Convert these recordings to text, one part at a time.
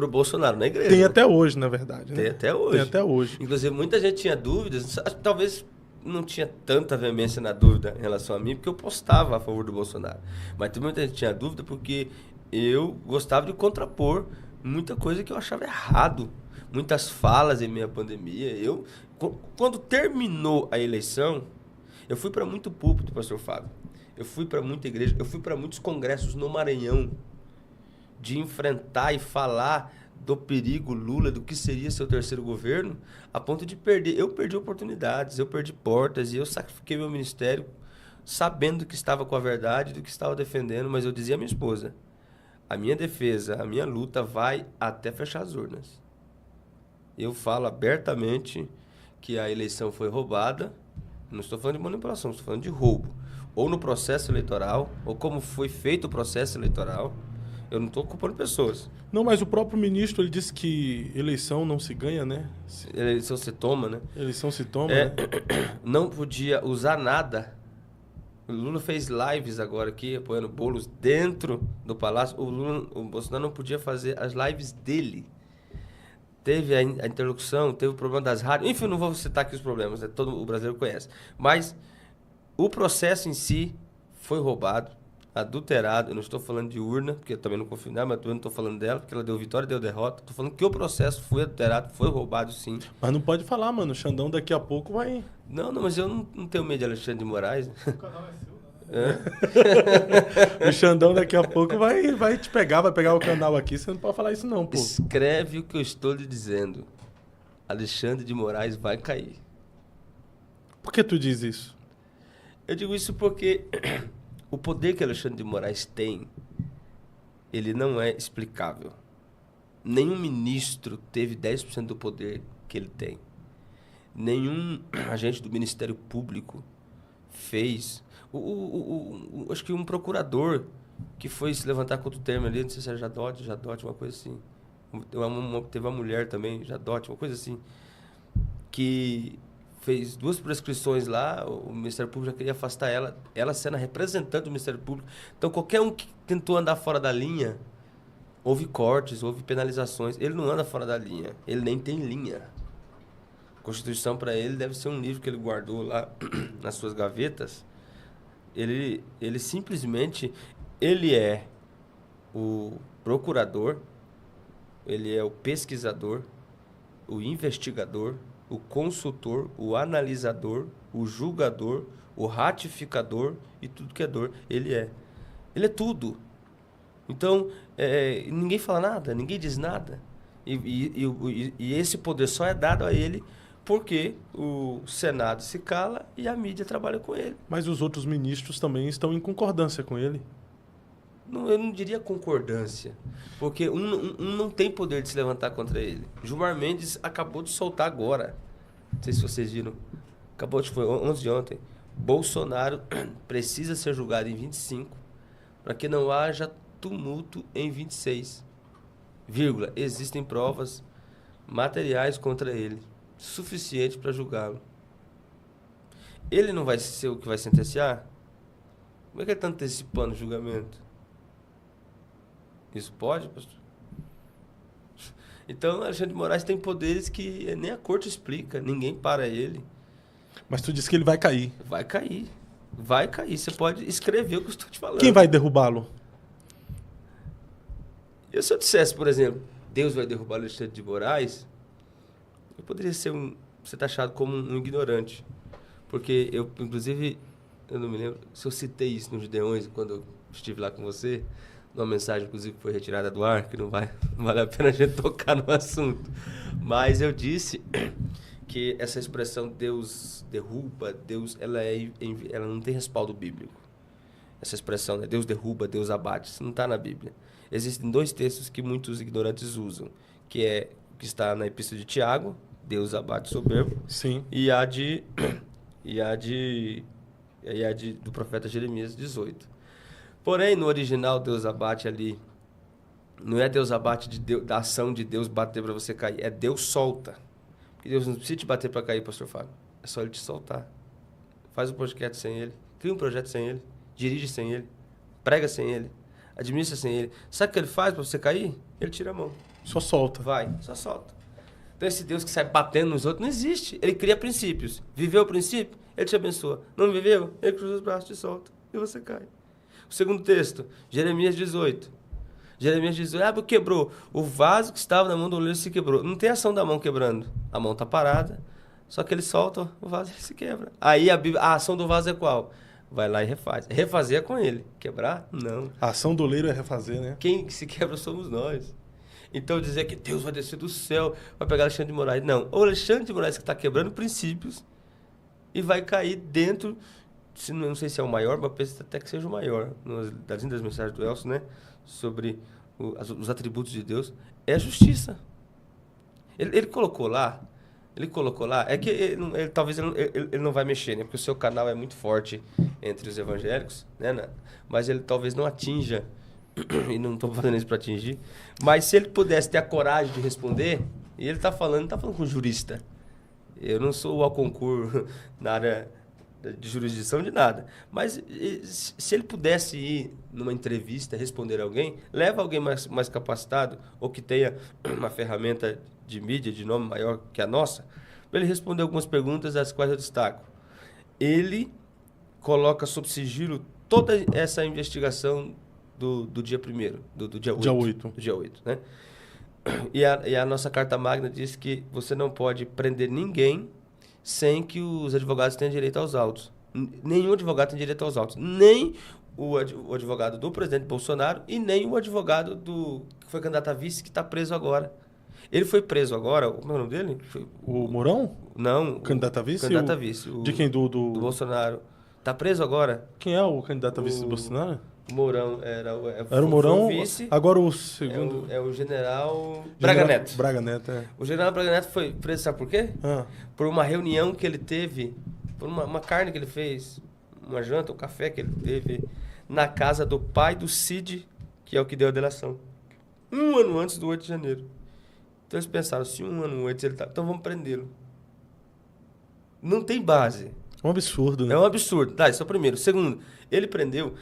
pro Bolsonaro na igreja. Tem até hoje, na verdade. Tem né? até hoje. Tem até hoje. Inclusive, muita gente tinha dúvidas. Talvez não tinha tanta veemência na dúvida em relação a mim, porque eu postava a favor do Bolsonaro. Mas muita gente tinha dúvida porque eu gostava de contrapor muita coisa que eu achava errado. Muitas falas em meio à pandemia. Quando terminou a eleição, eu fui para muito púlpito, pastor Fábio. Eu fui para muita igreja. Eu fui para muitos congressos no Maranhão de enfrentar e falar do perigo Lula, do que seria seu terceiro governo, a ponto de perder. Eu perdi oportunidades, eu perdi portas e eu sacrifiquei meu ministério sabendo que estava com a verdade, do que estava defendendo, mas eu dizia à minha esposa, a minha defesa, a minha luta vai até fechar as urnas. Eu falo abertamente que a eleição foi roubada, não estou falando de manipulação, estou falando de roubo. Ou no processo eleitoral, ou como foi feito o processo eleitoral. Eu não estou culpando pessoas. Não, mas o próprio ministro, ele disse que eleição não se ganha, né? Eleição se toma, né? Eleição se toma, né? Não podia usar nada. O Lula fez lives agora aqui, apoiando bolos dentro do palácio. O Bolsonaro não podia fazer as lives dele. Teve a interlocução, teve o problema das rádios. Enfim, não vou citar aqui os problemas, né? Todo o brasileiro conhece. Mas o processo em si foi roubado, adulterado. Eu não estou falando de urna, porque eu também não confio nela, mas eu não estou falando dela, porque ela deu vitória, deu derrota. Estou falando que o processo foi adulterado, foi roubado, sim. Mas não pode falar, mano. O Xandão daqui a pouco vai... Não, mas eu não tenho medo de Alexandre de Moraes. O canal é seu, né? O Xandão daqui a pouco vai te pegar, vai pegar o canal aqui. Você não pode falar isso não, pô. Escreve o que eu estou lhe dizendo. Alexandre de Moraes vai cair. Por que tu diz isso? Eu digo isso porque o poder que Alexandre de Moraes tem, ele não é explicável. Nenhum ministro teve 10% do poder que ele tem. Nenhum agente do Ministério Público fez. Acho que um procurador que foi se levantar contra o termo ali, não sei se era Jadote, uma coisa assim. Teve uma mulher também, Jadote, uma coisa assim, que fez 2 prescrições lá, o Ministério Público já queria afastar ela sendo a representante do Ministério Público. Então, qualquer um que tentou andar fora da linha, houve cortes, houve penalizações. Ele não anda fora da linha, ele nem tem linha. A Constituição, para ele, deve ser um livro que ele guardou lá nas suas gavetas. Ele simplesmente, ele é o procurador, ele é o pesquisador, o investigador, o consultor, o analisador, o julgador, o ratificador e tudo que é dor. Ele é tudo. Então, ninguém fala nada, ninguém diz nada. E esse poder só é dado a ele porque o Senado se cala e a mídia trabalha com ele. Mas os outros ministros também estão em concordância com ele. Eu não diria concordância, porque um não tem poder de se levantar contra ele. Gilmar Mendes acabou de soltar agora. Não sei se vocês viram. Foi 11 de ontem. Bolsonaro precisa ser julgado em 25 para que não haja tumulto em 26. Vírgula, existem provas materiais contra ele, suficiente para julgá-lo. Ele não vai ser o que vai sentenciar? Como é que ele está antecipando o julgamento? Isso pode, pastor? Então, Alexandre de Moraes tem poderes que nem a corte explica, ninguém para ele. Mas tu disse que ele vai cair. Vai cair. Vai cair. Você pode escrever o que eu estou te falando. Quem vai derrubá-lo? Se eu dissesse, por exemplo, Deus vai derrubar Alexandre de Moraes, eu poderia ser taxado como um ignorante. Porque eu, inclusive, eu não me lembro se eu citei isso nos Gideões, quando eu estive lá com você, numa mensagem, inclusive, que foi retirada do ar, que não vale a pena a gente tocar no assunto. Mas eu disse que essa expressão Deus derruba, ela não tem respaldo bíblico. Essa expressão, né? Deus derruba, Deus abate, isso não está na Bíblia. Existem 2 textos que muitos ignorantes usam, que está na Epístola de Tiago, Deus abate soberbo. Sim. E do profeta Jeremias 18. Porém, no original, Deus abate ali. Não é Deus abate da ação de Deus bater para você cair. É Deus solta. Porque Deus não precisa te bater para cair, pastor Fábio. É só Ele te soltar. Faz um podcast sem Ele. Cria um projeto sem Ele. Dirige sem Ele. Prega sem Ele. Administra sem Ele. Sabe o que Ele faz para você cair? Ele tira a mão. Só solta. Vai, só solta. Então esse Deus que sai batendo nos outros não existe. Ele cria princípios. Viveu o princípio, ele te abençoa. Não viveu, ele cruza os braços, te solta. E você cai. O segundo texto, Jeremias 18. Jeremias 18, porque quebrou. O vaso que estava na mão do oleiro se quebrou. Não tem ação da mão quebrando. A mão está parada, só que ele solta o vaso e ele se quebra. Aí a ação do vaso é qual? Vai lá e refaz. Refazer é com ele. Quebrar? Não. A ação do oleiro é refazer, né? Quem se quebra somos nós. Então dizer que Deus vai descer do céu, vai pegar Alexandre de Moraes. Não. O Alexandre de Moraes que está quebrando princípios e vai cair dentro, não sei se é o maior, mas penso até que seja o maior. Das lindas mensagens do Elcio, né? Sobre os atributos de Deus. É a justiça. Ele colocou lá. É que talvez ele não vai mexer, né? Porque o seu canal é muito forte entre os evangélicos, né? Mas ele talvez não atinja, e não estou fazendo isso para atingir, mas se ele pudesse ter a coragem de responder, e ele está falando com jurista. Eu não sou ao concurso na área de jurisdição de nada, mas se ele pudesse ir numa entrevista responder alguém, leva alguém mais capacitado ou que tenha uma ferramenta de mídia de nome maior que a nossa, para ele responder algumas perguntas, as quais eu destaco. Ele coloca sob sigilo toda essa investigação do dia 1º, do dia 8. Do dia 8, né? E a nossa Carta Magna diz que você não pode prender ninguém sem que os advogados tenham direito aos autos. Nenhum advogado tem direito aos autos. Nem o advogado do presidente Bolsonaro e nem o advogado que foi candidato a vice, que está preso agora. Ele foi preso agora, como é o nome dele? O Mourão? Não. O candidato a vice? Candidato a vice. De quem? Do Bolsonaro. Está preso agora. Quem é o candidato a vice do Bolsonaro? O Mourão era o Mourão, o vice. Agora o segundo... É o general Braga Neto. Braga Neto, é. O general Braga Neto foi preso, sabe por quê? Por uma reunião que ele teve, por uma carne que ele fez, uma janta, um café que ele teve na casa do pai do Cid, que é o que deu a delação. 1 ano antes do 8 de janeiro. Então eles pensaram, se 1 ano antes ele tá... Então vamos prendê-lo. Não tem base. É um absurdo, né? É um absurdo. Tá, isso é o primeiro. Segundo, ele prendeu...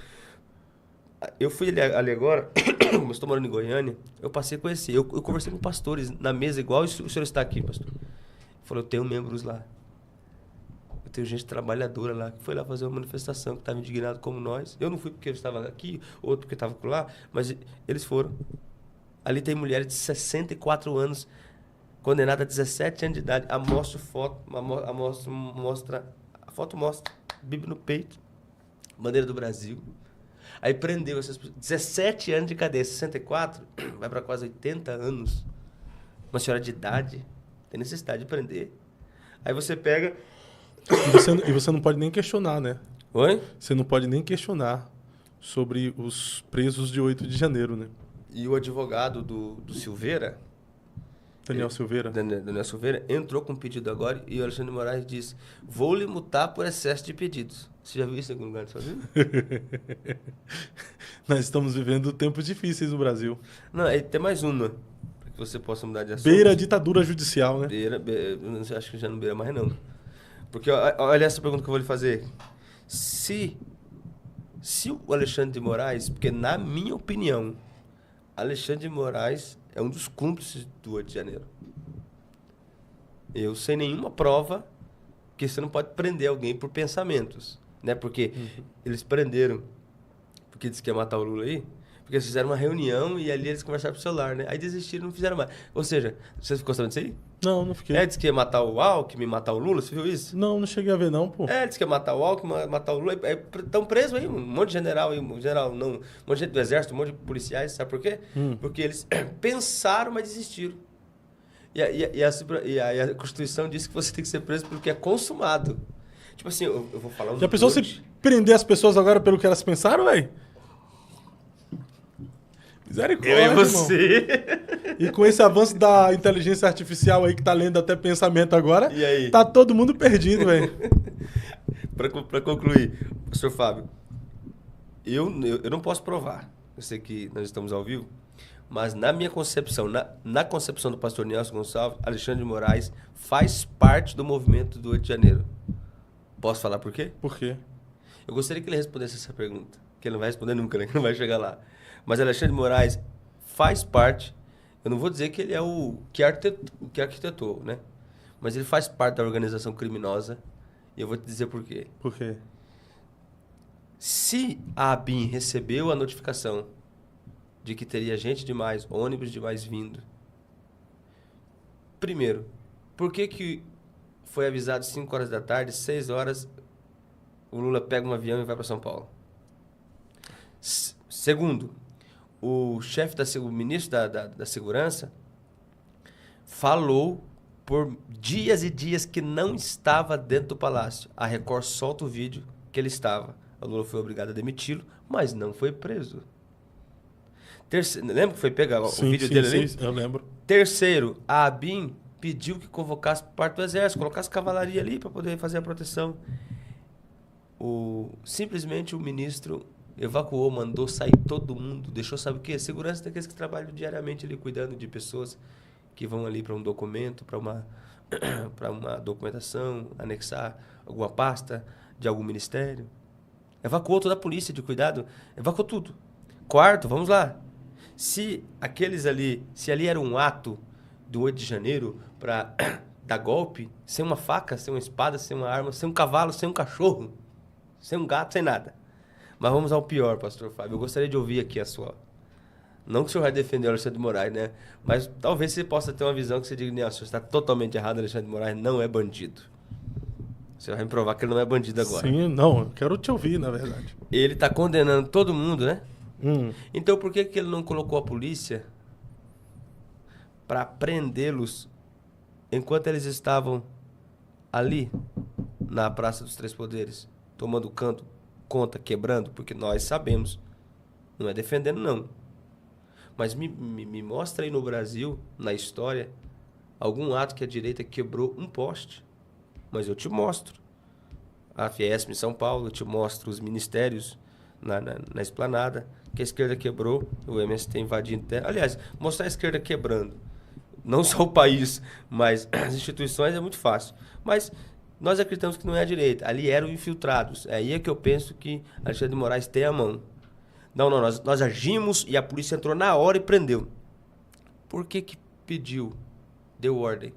Eu fui ali agora, mas estou morando em Goiânia, eu passei a conhecer. Eu conversei com pastores na mesa, igual o senhor está aqui, pastor. Ele falou, eu tenho membros lá. Eu tenho gente trabalhadora lá, que foi lá fazer uma manifestação, que estava indignado como nós. Eu não fui porque eu estava aqui, outro porque estava lá, mas eles foram. Ali tem mulheres de 64 anos, condenada a 17 anos de idade. A foto mostra, Bíblia no peito, bandeira do Brasil. Aí prendeu essas 17 anos de cadeia, 64, vai para quase 80 anos. Uma senhora de idade, tem necessidade de prender. Aí você pega... E você não pode nem questionar, né? Oi? Você não pode nem questionar sobre os presos de 8 de janeiro, né? E o advogado do Silveira... Daniel Silveira. Daniel Silveira entrou com um pedido agora e o Alexandre de Moraes disse, vou lhe multar por excesso de pedidos. Você já viu isso em algum lugar da sua vida? Nós estamos vivendo tempos difíceis no Brasil. Não, tem mais uma, para que você possa mudar de assunto. Beira a ditadura judicial, né? Acho que já não beira mais não. Porque olha essa pergunta que eu vou lhe fazer. Se o Alexandre de Moraes, porque na minha opinião, Alexandre de Moraes é um dos cúmplices do 8 de janeiro. Eu sem nenhuma prova que você não pode prender alguém por pensamentos, né? Porque eles prenderam, porque disse que ia matar o Lula aí, porque eles fizeram uma reunião e ali eles conversaram pro celular, né? Aí desistiram, não fizeram mais. Ou seja, você ficou sabendo disso aí? Não fiquei. Disse que ia matar o Alckmin, matar o Lula, você viu isso? Não cheguei a ver não, pô. Disse que ia matar o Alckmin, matar o Lula. Estão presos aí, um monte de general aí, um monte de gente do exército, um monte de policiais, sabe por quê? Porque eles pensaram, mas desistiram. E a Constituição diz que você tem que ser preso pelo que é consumado. Tipo assim, eu vou falar os Já pensou se prender as pessoas agora pelo que elas pensaram, velho? Misericórdia, eu e você. Irmão. E com esse avanço da inteligência artificial aí que tá lendo até pensamento agora, e aí? Tá todo mundo perdido, velho. Para concluir, professor Fábio, eu não posso provar. Eu sei que nós estamos ao vivo, mas na minha concepção, na concepção do pastor Nelson Gonçalves, Alexandre de Moraes faz parte do movimento do 8 de janeiro. Posso falar por quê? Por quê? Eu gostaria que ele respondesse essa pergunta, que ele não vai responder nunca, né? Que não vai chegar lá. Mas Alexandre de Moraes faz parte, Eu não vou dizer que ele é o que arquitetou, né? Mas ele faz parte da organização criminosa. E eu vou te dizer por quê. Por quê? Se a ABIN recebeu a notificação de que teria gente demais, ônibus demais vindo. Primeiro, por que foi avisado 5 horas da tarde, 6 horas, o Lula pega um avião e vai para São Paulo? Segundo, o chefe o ministro da Segurança falou por dias e dias que não estava dentro do palácio. A Record solta o vídeo que ele estava. O Lula foi obrigado a demiti-lo, mas não foi preso. Lembra que foi pegar o vídeo dele ali? Sim, eu lembro. Terceiro, a ABIN pediu que convocasse parte do exército, colocasse cavalaria ali para poder fazer a proteção. Simplesmente o ministro evacuou, mandou sair todo mundo, deixou, sabe o quê? Segurança daqueles que trabalham diariamente ali cuidando de pessoas que vão ali para um documento, para uma documentação, anexar alguma pasta de algum ministério. Evacuou toda a polícia de cuidado, evacuou tudo. Quarto, vamos lá. Se ali era um ato do 8 de janeiro para dar golpe, sem uma faca, sem uma espada, sem uma arma, sem um cavalo, sem um cachorro, sem um gato, sem nada. Mas vamos ao pior, pastor Fábio. Eu gostaria de ouvir aqui a sua... Não que o senhor vai defender o Alexandre de Moraes, né? Mas talvez você possa ter uma visão que você diga, não, o senhor está totalmente errado, Alexandre de Moraes não é bandido. Você vai me provar que ele não é bandido agora. Sim, não, eu quero te ouvir, na verdade. Ele está condenando todo mundo, né? Então por que ele não colocou a polícia para prendê-los enquanto eles estavam ali na Praça dos Três Poderes, tomando conta, quebrando? Porque nós sabemos, não é defendendo não, mas me mostra aí no Brasil, na história, algum ato que a direita quebrou um poste. Mas eu te mostro a Fiesp em São Paulo, eu te mostro os ministérios na Esplanada, que a esquerda quebrou, o MST invadindo terra. Aliás, mostrar a esquerda quebrando, não só o país, mas as instituições é muito fácil. Mas nós acreditamos que não é a direita, ali eram infiltrados. É aí que eu penso que Alexandre de Moraes tem a mão. Não, nós agimos e a polícia entrou na hora e prendeu. Por que pediu, deu ordem?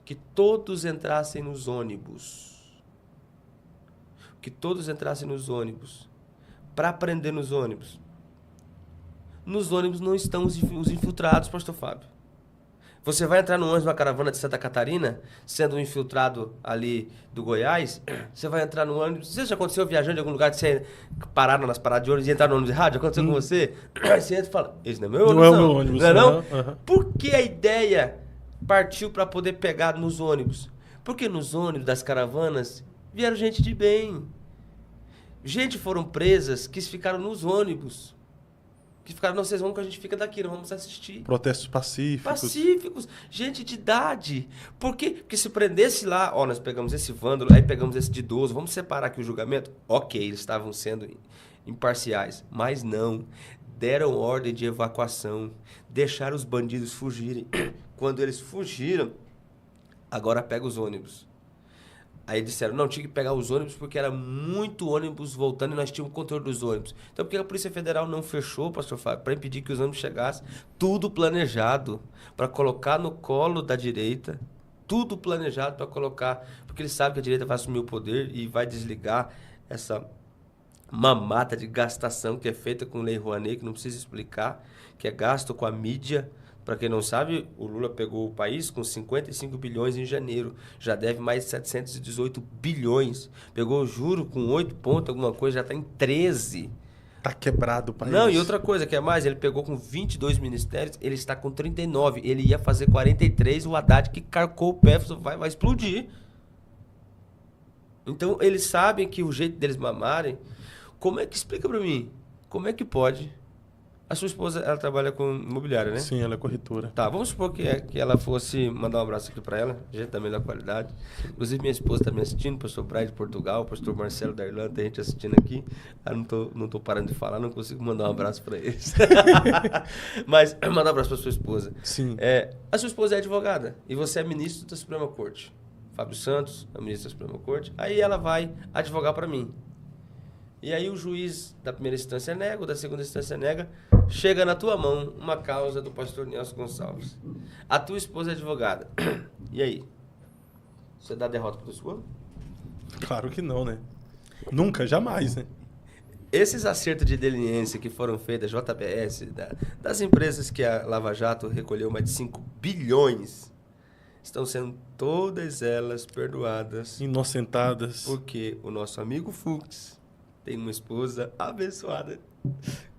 Que todos entrassem nos ônibus. Que todos entrassem nos ônibus. Para prender nos ônibus. Nos ônibus não estão os infiltrados, pastor Fábio. Você vai entrar no ônibus na caravana de Santa Catarina, sendo um infiltrado ali do Goiás, você vai entrar no ônibus... Você já aconteceu viajando em algum lugar de você parar nas paradas de ônibus e entrar no ônibus errado? Já aconteceu com você? Aí você entra e fala, esse não é meu ônibus, não. É o meu ônibus, não é não? Uhum. Por que a ideia partiu para poder pegar nos ônibus? Porque nos ônibus das caravanas vieram gente de bem. Gente foram presas que ficaram nos ônibus. Que ficaram, não, vocês vão que a gente fica daqui, não vamos assistir. Protestos pacíficos. Pacíficos. Gente de idade. Por quê? Porque se prendesse lá, ó, nós pegamos esse vândalo, aí pegamos esse de idoso, vamos separar aqui o julgamento? Ok, eles estavam sendo imparciais. Mas não. Deram ordem de evacuação. Deixaram os bandidos fugirem. Quando eles fugiram, agora pega os ônibus. Aí disseram, não, tinha que pegar os ônibus porque era muito ônibus voltando e nós tínhamos o controle dos ônibus. Então por que a Polícia Federal não fechou, pastor Fábio, para impedir que os ônibus chegassem? Tudo planejado para colocar no colo da direita, tudo planejado para colocar, porque eles sabem que a direita vai assumir o poder e vai desligar essa mamata de gastação que é feita com Lei Rouanet, que não precisa explicar, que é gasto com a mídia. Para quem não sabe, o Lula pegou o país com 55 bilhões em janeiro. Já deve mais de 718 bilhões. Pegou o juro com 8 pontos, alguma coisa, já está em 13. Tá quebrado o país. Não, e outra coisa que é mais, ele pegou com 22 ministérios, ele está com 39. Ele ia fazer 43, o Haddad que carcou o pé, vai explodir. Então, eles sabem que o jeito deles mamarem... Como é que explica para mim? Como é que pode... A sua esposa, ela trabalha com imobiliária, né? Sim, ela é corretora. Tá, vamos supor que ela fosse mandar um abraço aqui para ela, gente da melhor qualidade. Inclusive, minha esposa está me assistindo, o pastor Brian de Portugal, o pastor Marcelo da Irlanda, tem gente assistindo aqui. Eu não tô parando de falar, não consigo mandar um abraço para eles. Mas, mandar um abraço para sua esposa. Sim. A sua esposa é advogada e você é ministro da Suprema Corte. Fábio Santos é ministro da Suprema Corte. Aí ela vai advogar para mim. E aí o juiz da primeira instância nega, o da segunda instância nega, chega na tua mão uma causa do pastor Nelson Gonçalves. A tua esposa é advogada. E aí? Você dá derrota para tua esposa? Claro que não, né? Nunca, jamais, né? Esses acertos de leniência que foram feitos da JBS, das empresas que a Lava Jato recolheu mais de 5 bilhões, estão sendo todas elas perdoadas. Inocentadas. Porque o nosso amigo Fux tem uma esposa abençoada,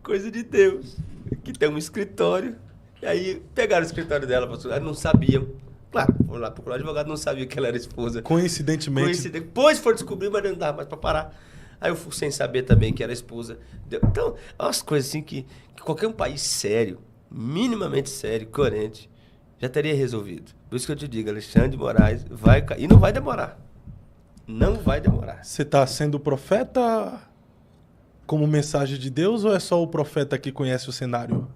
coisa de Deus, que tem um escritório. E aí pegaram o escritório dela, não sabiam. Claro, foram lá procurar o advogado, não sabia que ela era esposa. Coincidentemente. Depois foram descobrir, mas não dava mais para parar. Aí eu fui sem saber também que era esposa. Então, umas coisas assim que qualquer um país sério, minimamente sério, coerente, já teria resolvido. Por isso que eu te digo, Alexandre de Moraes vai cair. E não vai demorar. Não vai demorar. Você está sendo profeta como mensagem de Deus ou é só o profeta que conhece o cenário?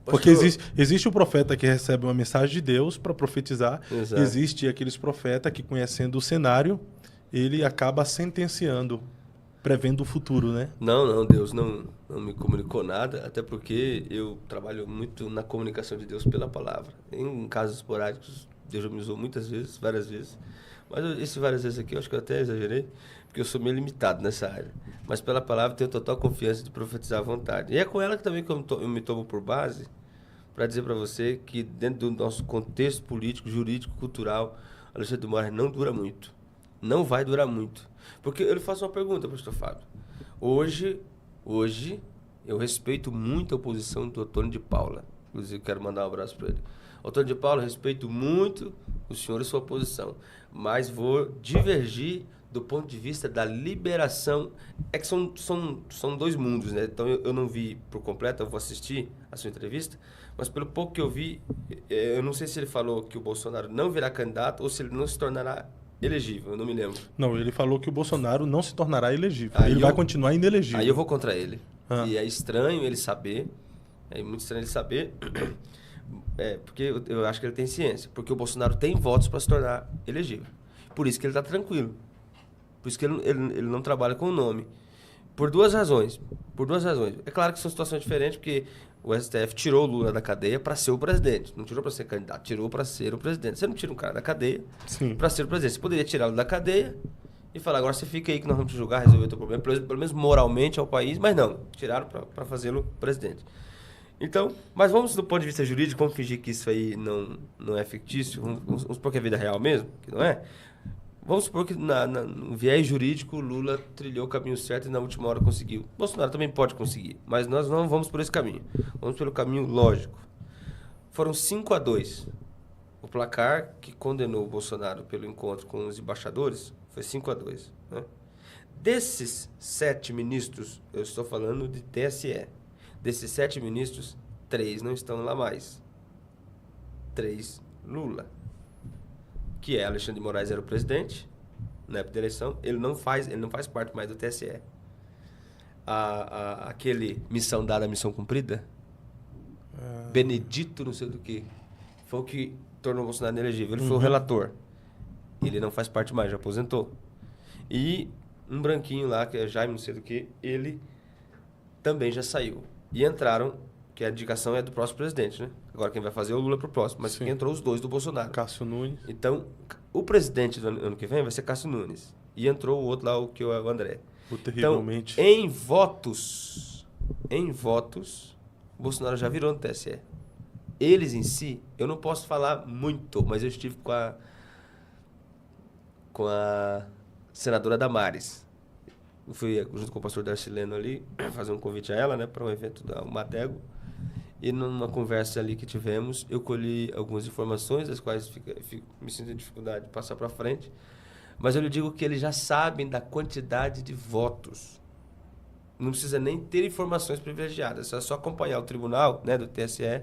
Porque existe o profeta que recebe uma mensagem de Deus para profetizar. Exato. Existe aqueles profetas que, conhecendo o cenário, ele acaba sentenciando, prevendo o futuro, né? Não, Deus não me comunicou nada, até porque eu trabalho muito na comunicação de Deus pela palavra. Em casos esporádicos, Deus já me usou muitas vezes, várias vezes. Mas esse várias vezes aqui, eu acho que eu até exagerei, porque eu sou meio limitado nessa área. Mas pela palavra, tenho total confiança de profetizar à vontade. E é com ela que também eu me tomo por base para dizer para você que dentro do nosso contexto político, jurídico, cultural, Alexandre de Moraes não dura muito. Não vai durar muito. Porque eu lhe faço uma pergunta, pastor Fábio. Hoje, eu respeito muito a posição do Antônio de Paula. Inclusive, quero mandar um abraço para ele. Antônio de Paula, respeito muito o senhor e sua posição, mas vou divergir do ponto de vista da liberação. É que são dois mundos, né? Então, eu não vi por completo, eu vou assistir a sua entrevista, mas pelo pouco que eu vi, eu não sei se ele falou que o Bolsonaro não virá candidato ou se ele não se tornará elegível, eu não me lembro. Não, ele falou que o Bolsonaro não se tornará elegível. Ele vai continuar inelegível. Aí eu vou contra ele. E é estranho ele saber, muito estranho ele saber, porque eu acho que ele tem ciência, porque o Bolsonaro tem votos para se tornar elegível. Por isso que ele está tranquilo. Por isso que ele não trabalha com o nome. Por duas razões. É claro que são situações diferentes, porque o STF tirou o Lula da cadeia para ser o presidente. Não tirou para ser candidato, tirou para ser o presidente. Você não tira um cara da cadeia para ser o presidente. Você poderia tirá-lo da cadeia e falar, agora você fica aí que nós vamos te julgar, resolver o teu problema, pelo menos moralmente ao país, mas não. Tiraram para fazê-lo presidente. Então, mas vamos do ponto de vista jurídico, vamos fingir que isso aí não é fictício, vamos supor que é vida real mesmo, que não é. Vamos supor que no viés jurídico, Lula trilhou o caminho certo e na última hora conseguiu. Bolsonaro também pode conseguir, mas nós não vamos por esse caminho. Vamos pelo caminho lógico. Foram 5-2. O placar que condenou o Bolsonaro pelo encontro com os embaixadores foi 5-2. Né? Desses 7 ministros, eu estou falando de TSE. Desses 7 ministros, 3 não estão lá mais. 3, Lula. Que é Alexandre de Moraes era o presidente na época da eleição, ele não faz parte mais do TSE. Aquele missão dada, missão cumprida, Benedito não sei do que, foi o que tornou o Bolsonaro inelegível. Ele foi o relator. Ele não faz parte mais, já aposentou. E um branquinho lá, que é Jaime não sei do que, ele também já saiu. E entraram, que a indicação é do próximo presidente, né? Agora quem vai fazer é o Lula pro próximo, mas entrou os dois do Bolsonaro. Cássio Nunes. Então, o presidente do ano que vem vai ser Cássio Nunes. E entrou o outro lá, o André. Terrivelmente. Então, em votos, o Bolsonaro já virou no TSE. Eles em si, eu não posso falar muito, mas eu estive com a senadora Damares. Eu fui junto com o pastor Darcileno ali, fazer um convite a ela, né, para um evento da Matego. E numa conversa ali que tivemos, eu colhi algumas informações, das quais me sinto em dificuldade de passar para frente. Mas eu lhe digo que eles já sabem da quantidade de votos. Não precisa nem ter informações privilegiadas. É só acompanhar o tribunal, né, do TSE,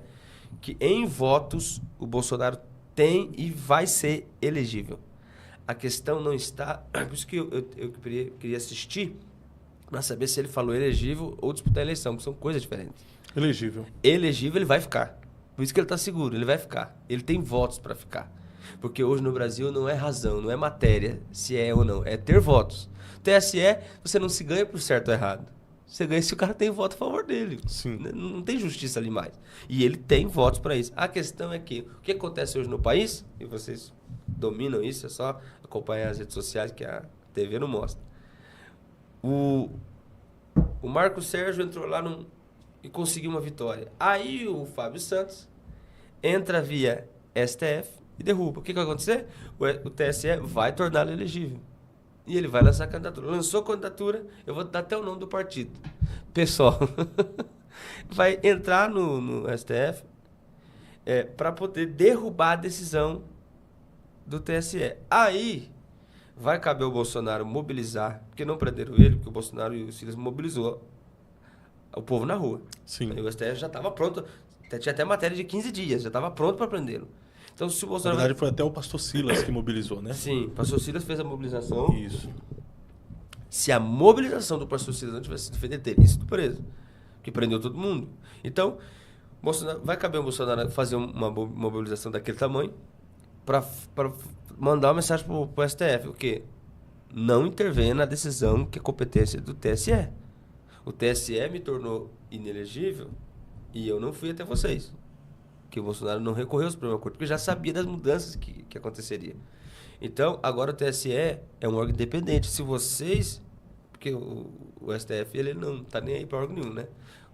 que em votos o Bolsonaro tem e vai ser elegível. A questão não está... Por isso que eu queria assistir para saber se ele falou elegível ou disputar a eleição, que são coisas diferentes. Elegível. Elegível ele vai ficar. Por isso que ele está seguro, ele vai ficar. Ele tem votos para ficar. Porque hoje no Brasil não é razão, não é matéria se é ou não, é ter votos. TSE, você não se ganha por certo ou errado. Você ganha se o cara tem voto a favor dele. Sim. Não tem justiça ali mais. E ele tem votos para isso. A questão é que o que acontece hoje no país, e vocês dominam isso, é só acompanhar as redes sociais que a TV não mostra. O Marco Sérgio entrou lá e conseguiu uma vitória. Aí o Fábio Santos entra via STF e derruba. O que vai acontecer? O TSE vai torná-lo elegível. E ele vai lançar a candidatura. Lançou a candidatura, eu vou dar até o nome do partido. Pessoal, vai entrar no STF para poder derrubar a decisão do TSE. Aí vai caber o Bolsonaro mobilizar, porque não prenderam ele, porque o Bolsonaro e o Silas mobilizou o povo na rua. Sim. Aí o STF já estava pronto, tinha até matéria de 15 dias, já estava pronto para prendê-lo. Então, se o Bolsonaro... Na verdade, foi até o pastor Silas que mobilizou, né? Sim, o pastor Silas fez a mobilização. Isso. Se a mobilização do pastor Silas não tivesse sido feita, ele teria sido preso. Que prendeu todo mundo. Então, vai caber o Bolsonaro fazer uma mobilização daquele tamanho para mandar uma mensagem para o STF. O quê? Não intervenha na decisão que é competência do TSE. O TSE me tornou inelegível e eu não fui até vocês. Que o Bolsonaro não recorreu ao Supremo Corte, porque já sabia das mudanças que aconteceria. Então, agora o TSE é um órgão independente. Se vocês... Porque o STF, ele não está nem aí para órgão nenhum, né?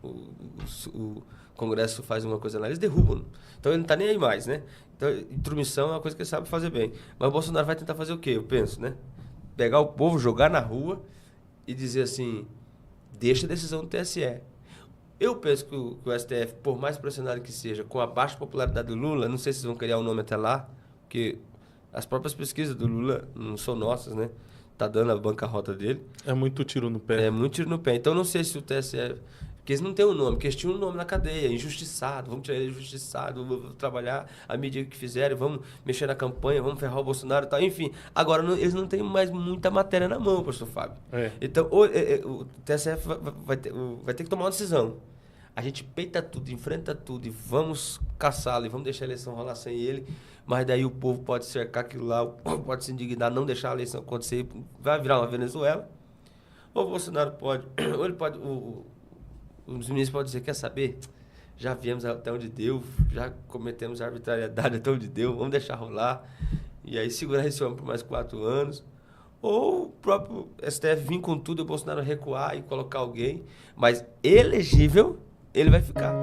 O Congresso faz uma coisa lá, eles derrubam. Então, ele não está nem aí mais, né? Então, intromissão é uma coisa que ele sabe fazer bem. Mas o Bolsonaro vai tentar fazer o quê? Eu penso, né? Pegar o povo, jogar na rua e dizer assim, deixa a decisão do TSE. Eu penso que o STF, por mais pressionado que seja, com a baixa popularidade do Lula, não sei se vocês vão criar um nome até lá, porque as próprias pesquisas do Lula não são nossas, né? Tá dando a bancarrota dele. É muito tiro no pé. É muito tiro no pé. Então, não sei se o TSE... Porque eles não têm um nome, porque eles tinham um nome na cadeia, injustiçado, vamos tirar ele injustiçado, vamos trabalhar a medida que fizerem, vamos mexer na campanha, vamos ferrar o Bolsonaro e tal. Enfim, agora eles não têm mais muita matéria na mão, pastor Fábio. Então, o TSE vai ter que tomar uma decisão. A gente peita tudo, enfrenta tudo e vamos caçá-lo e vamos deixar a eleição rolar sem ele. Mas daí o povo pode cercar aquilo lá, o povo pode se indignar, não deixar a eleição acontecer, vai virar uma Venezuela. Ou o Bolsonaro pode, ou ele pode, os ministros podem dizer, quer saber? Já viemos até onde deu, já cometemos arbitrariedade até onde deu, vamos deixar rolar. E aí segurar esse homem por mais 4 anos. Ou o próprio STF vir com tudo e o Bolsonaro recuar e colocar alguém. Mas elegível, ele vai ficar.